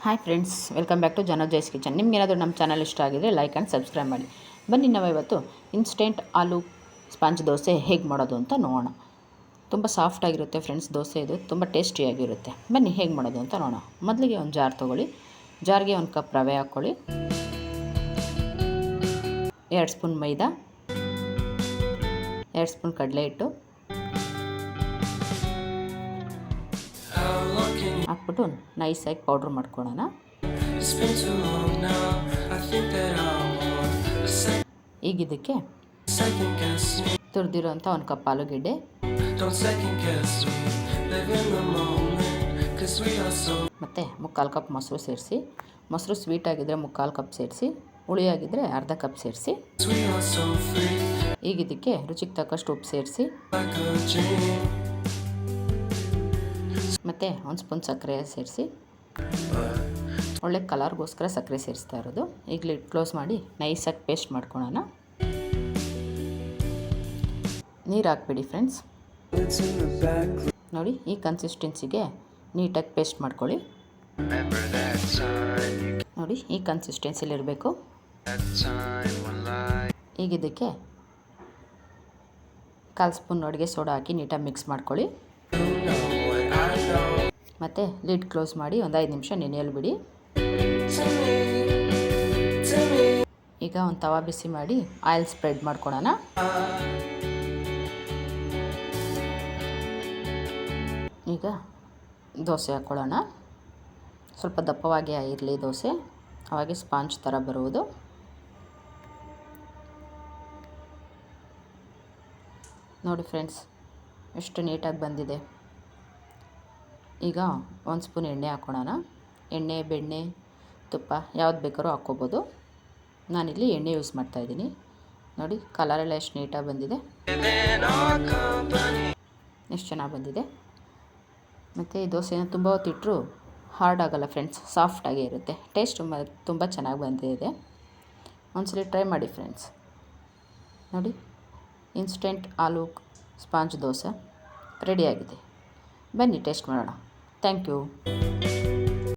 Hi friends, welcome back to ಜನೋಜೈಸ್ kitchen. ನಿಮ್ಗೇನಾದರೂ ನಮ್ಮ ಚಾನಲ್ ಇಷ್ಟ ಆಗಿದ್ರೆ ಲೈಕ್ ಆ್ಯಂಡ್ ಸಬ್ಸ್ಕ್ರೈಬ್ ಮಾಡಿ. ಬನ್ನಿ, ನಾವು ಇವತ್ತು ಇನ್ಸ್ಟೆಂಟ್ ಆಲೂ ಸ್ಪಾಂಜ್ ದೋಸೆ ಹೇಗೆ ಮಾಡೋದು ಅಂತ ನೋಡೋಣ. ತುಂಬ ಸಾಫ್ಟಾಗಿರುತ್ತೆ ಫ್ರೆಂಡ್ಸ್ ದೋಸೆ, ಇದು ತುಂಬ ಟೇಸ್ಟಿಯಾಗಿರುತ್ತೆ. ಬನ್ನಿ ಹೇಗೆ ಮಾಡೋದು ಅಂತ ನೋಡೋಣ. ಮೊದಲಿಗೆ ಒಂದು ಜಾರ್ ತೊಗೊಳ್ಳಿ. ಜಾರ್ಗೆ 1 ಕಪ್ ರವೆ ಹಾಕ್ಕೊಳ್ಳಿ, 2 ಸ್ಪೂನ್ ಮೈದಾ, 2 ಸ್ಪೂನ್ ಕಡಲೆ ಹಿಟ್ಟು ಹಾಕ್ಬಿಟ್ಟು ನೈಸಾಗಿ ಪೌಡ್ರ್ ಮಾಡ್ಕೊಳ್ಳೋಣ. ಈಗ ಇದಕ್ಕೆ ತುರಿದಿರೋಂಥ 1 ಕಪ್ ಆಲೂಗೆಡ್ಡೆ, ಮತ್ತು 3/4 ಕಪ್ ಮೊಸರು ಸೇರಿಸಿ. ಮೊಸರು ಸ್ವೀಟ್ ಆಗಿದ್ದರೆ 3/4 ಕಪ್ ಸೇರಿಸಿ, ಹುಳಿ ಆಗಿದ್ದರೆ ಅರ್ಧ ಕಪ್ ಸೇರಿಸಿ. ಈಗ ಇದಕ್ಕೆ ರುಚಿಗೆ ತಕ್ಕಷ್ಟು ಉಪ್ಪು ಸೇರಿಸಿ, ಮತ್ತು 1 ಸ್ಪೂನ್ ಸಕ್ಕರೆ ಸೇರಿಸಿ. ಒಳ್ಳೆ ಕಲರ್ಗೋಸ್ಕರ ಸಕ್ಕರೆ ಸೇರಿಸ್ತಾ ಇರೋದು. ಈಗ ಲಿಡ್ ಕ್ಲೋಸ್ ಮಾಡಿ ನೈಸಾಗಿ ಪೇಸ್ಟ್ ಮಾಡ್ಕೊಳ್ಳೋಣ. ನೀರು ಹಾಕ್ಬಿಡಿ ಫ್ರೆಂಡ್ಸ್. ನೋಡಿ, ಈ ಕನ್ಸಿಸ್ಟೆನ್ಸಿಗೆ ನೀಟಾಗಿ ಪೇಸ್ಟ್ ಮಾಡ್ಕೊಳ್ಳಿ. ನೋಡಿ, ಈ ಕನ್ಸಿಸ್ಟೆನ್ಸಿಲಿರಬೇಕು. ಈಗ ಇದಕ್ಕೆ 1/4 ಸ್ಪೂನ್ ಅಡುಗೆ ಸೋಡಾ ಹಾಕಿ ನೀಟಾಗಿ ಮಿಕ್ಸ್ ಮಾಡ್ಕೊಳ್ಳಿ. ಮತ್ತು ಲಿಡ್ ಕ್ಲೋಸ್ ಮಾಡಿ ಒಂದು 5 ನಿಮಿಷ ನೆನೆಯಲು ಬಿಡಿ. ಈಗ ಒಂದು ತವಾ ಬಿಸಿ ಮಾಡಿ ಆಯಿಲ್ ಸ್ಪ್ರೆಡ್ ಮಾಡ್ಕೊಳ್ಳೋಣ. ಈಗ ದೋಸೆ ಹಾಕ್ಕೊಳ್ಳೋಣ. ಸ್ವಲ್ಪ ದಪ್ಪವಾಗಿ ಇರಲಿ ದೋಸೆ, ಅವಾಗೆ ಸ್ಪಾಂಜ್ ಥರ ಬರುವುದು. ನೋಡಿ ಫ್ರೆಂಡ್ಸ್, ಎಷ್ಟು ನೀಟಾಗಿ ಬಂದಿದೆ. ಈಗ 1 ಸ್ಪೂನ್ ಎಣ್ಣೆ ಹಾಕ್ಕೊಳ್ಳೋಣ. ಎಣ್ಣೆ, ಬೆಣ್ಣೆ, ತುಪ್ಪ ಯಾವ್ದು ಬೇಕಾದ್ರೂ ಹಾಕ್ಕೋಬೋದು. ನಾನಿಲ್ಲಿ ಎಣ್ಣೆ ಯೂಸ್ ಮಾಡ್ತಾಯಿದ್ದೀನಿ. ನೋಡಿ, ಕಲರೆಲ್ಲ ಎಷ್ಟು ನೀಟಾಗಿ ಬಂದಿದೆ, ಎಷ್ಟು ಚೆನ್ನಾಗಿ ಬಂದಿದೆ. ಮತ್ತು ಈ ದೋಸೆನ ತುಂಬ ಹೊತ್ತಿಟ್ಟರು ಹಾರ್ಡ್ ಆಗೋಲ್ಲ ಫ್ರೆಂಡ್ಸ್, ಸಾಫ್ಟಾಗೇ ಇರುತ್ತೆ. ಟೇಸ್ಟ್ ತುಂಬ ಚೆನ್ನಾಗಿ ಬಂದಿದೆ. ಒಂದ್ಸಲಿ ಟ್ರೈ ಮಾಡಿ ಫ್ರೆಂಡ್ಸ್. ನೋಡಿ, ಇನ್ಸ್ಟೆಂಟ್ ಆಲೂ ಸ್ಪಾಂಜ್ ದೋಸೆ ರೆಡಿಯಾಗಿದೆ. ಬನ್ನಿ ಟೇಸ್ಟ್ ಮಾಡೋಣ. Thank you.